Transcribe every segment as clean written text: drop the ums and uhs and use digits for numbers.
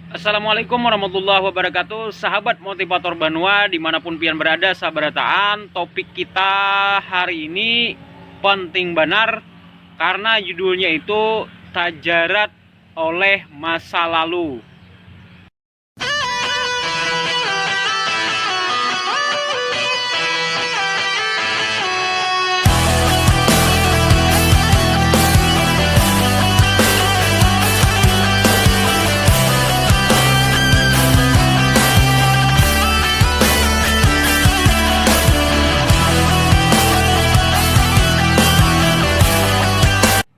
Assalamualaikum warahmatullahi wabarakatuh. Sahabat motivator Banua dimanapun pian berada, sabarataan. Topik kita hari ini penting benar karena judulnya itu tajarat oleh masa lalu.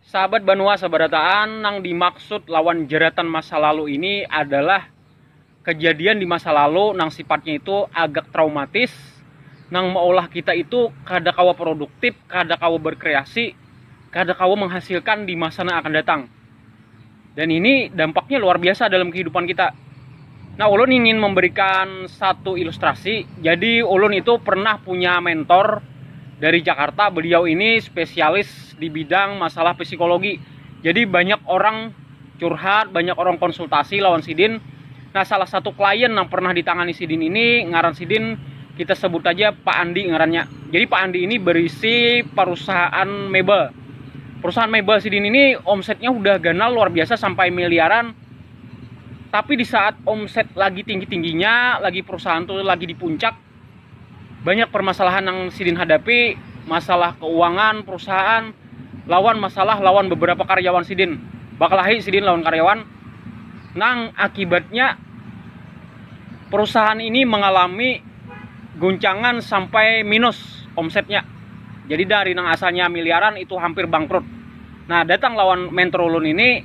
Sahabat Banua sabarataan, nang dimaksud lawan jeratan masa lalu ini adalah kejadian di masa lalu nang sifatnya itu agak traumatis, nang maulah kita itu kada kawa produktif, kada kawa berkreasi, kada kawa menghasilkan di masa yang akan datang. Dan ini dampaknya luar biasa dalam kehidupan kita. Nah, ulun ingin memberikan satu ilustrasi. Jadi ulun itu pernah punya mentor dari Jakarta. Beliau ini spesialis di bidang masalah psikologi. Jadi banyak orang curhat, banyak orang konsultasi lawan Sidin. Nah, salah satu klien yang pernah ditangani Sidin ini, ngaran Sidin kita sebut aja Pak Andi ngarannya. Jadi Pak Andi ini berisi perusahaan mebel. Perusahaan mebel Sidin ini omsetnya udah ganal luar biasa sampai miliaran. Tapi di saat omset lagi tinggi-tingginya, lagi perusahaan tuh lagi di puncak, banyak permasalahan yang Sidin hadapi, masalah keuangan perusahaan, lawan beberapa karyawan Sidin. Bakalahi Sidin lawan karyawan. Nang akibatnya perusahaan ini mengalami guncangan sampai minus omsetnya. Jadi dari nang asalnya miliaran itu hampir bangkrut. Nah, datang lawan mentor ulun ini,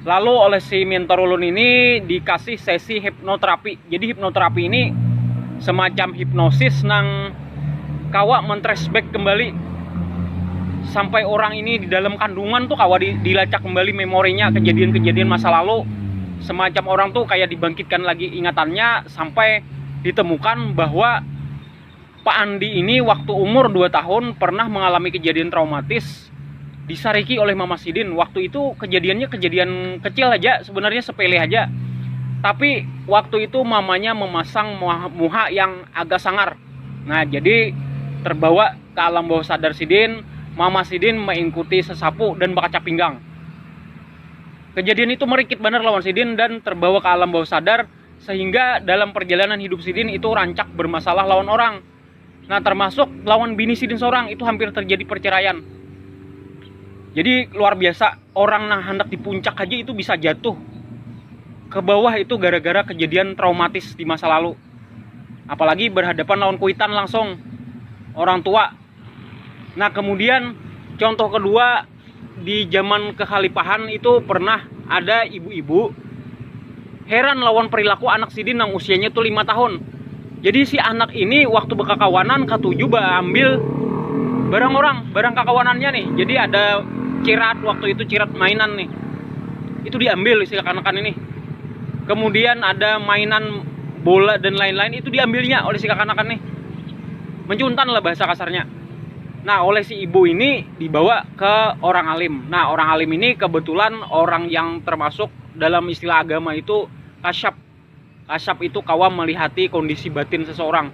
lalu oleh si mentor ulun ini dikasih sesi hipnoterapi. Jadi hipnoterapi ini semacam hipnosis nang kawa men-flashback kembali sampai orang ini di dalam kandungan tuh kawa dilacak kembali memorinya, kejadian-kejadian masa lalu, semacam orang tuh kayak dibangkitkan lagi ingatannya sampai ditemukan bahwa Pak Andi ini waktu umur 2 tahun pernah mengalami kejadian traumatis disariki oleh Mama Sidin. Waktu itu kejadiannya kejadian kecil aja, sebenarnya sepele aja, tapi waktu itu mamanya memasang muha yang agak sangar. Nah, jadi terbawa ke alam bawah sadar Sidin. Mama Sidin mengikuti sesapu dan berkaca pinggang. Kejadian itu merikit benar lawan Sidin dan terbawa ke alam bawah sadar, sehingga dalam perjalanan hidup Sidin itu rancak bermasalah lawan orang. Nah, termasuk lawan bini Sidin seorang itu hampir terjadi perceraian. Jadi luar biasa, orang yang hendak di puncak aja itu bisa jatuh ke bawah itu gara-gara kejadian traumatis di masa lalu. Apalagi berhadapan lawan kuitan langsung orang tua. Nah, kemudian contoh kedua, di zaman kekhalifahan itu pernah ada ibu-ibu heran lawan perilaku anak Sidin yang usianya tuh 5 tahun. Jadi si anak ini waktu berkakawanan ketujuh ambil barang orang, barang kakawanannya nih. Jadi ada cirat, waktu itu cirat mainan nih, itu diambil si kakak-kanakan ini. Kemudian ada mainan bola dan lain-lain, itu diambilnya oleh si kakak-kanakan nih. Mencuntan lah bahasa kasarnya. Nah, oleh si ibu ini dibawa ke orang alim. Nah, orang alim ini kebetulan orang yang termasuk dalam istilah agama itu kasyaf. Kasyaf itu kawa melihati kondisi batin seseorang.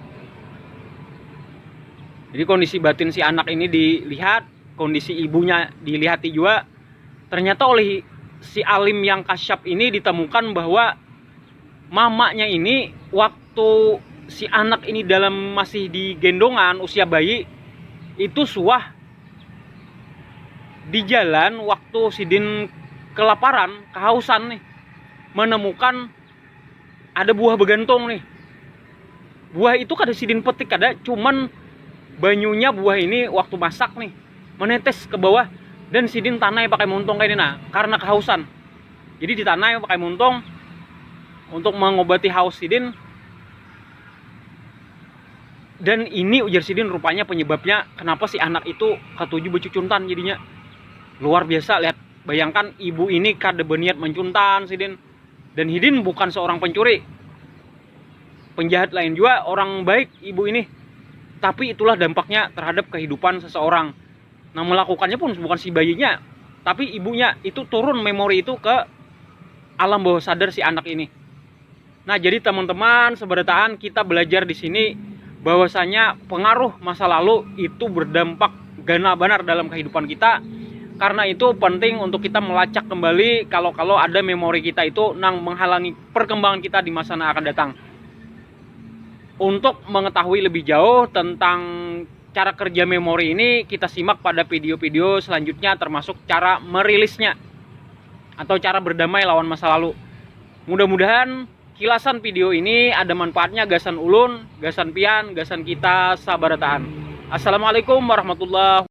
Jadi kondisi batin si anak ini dilihat, kondisi ibunya dilihati juga. Ternyata oleh si alim yang kasyaf ini ditemukan bahwa mamanya ini waktu si anak ini dalam masih di gendongan usia bayi itu suah di jalan waktu Sidin kelaparan, kehausan nih, menemukan ada buah begantung nih. Buah itu kada Sidin petik, kada, cuman banyunya buah ini waktu masak nih menetes ke bawah dan Sidin tanai pakai muntung kayak ini. Nah, karena kehausan, jadi ditanai pakai muntung untuk mengobati haus Sidin. Dan ini ujar Sidin rupanya penyebabnya kenapa si anak itu ketujuh becuntan jadinya. Luar biasa, lihat, bayangkan ibu ini kada berniat mencuntan Sidin. Dan Hidin bukan seorang pencuri, penjahat lain juga, orang baik ibu ini. Tapi itulah dampaknya terhadap kehidupan seseorang. Nah, melakukannya pun bukan si bayinya, tapi ibunya. Itu turun memori itu ke alam bawah sadar si anak ini. Nah, jadi teman-teman seberataan, kita belajar di sini bahwasanya pengaruh masa lalu itu berdampak gana benar dalam kehidupan kita. Karena itu penting untuk kita melacak kembali kalau ada memori kita itu nang menghalangi perkembangan kita di masa yang akan datang. Untuk mengetahui lebih jauh tentang cara kerja memori ini, kita simak pada video-video selanjutnya, termasuk cara merilisnya atau cara berdamai lawan masa lalu. Mudah-mudahan kilasan video ini ada manfaatnya, gasan ulun, gasan pian, gasan kita sabarataan. Assalamualaikum warahmatullahi wabarakatuh.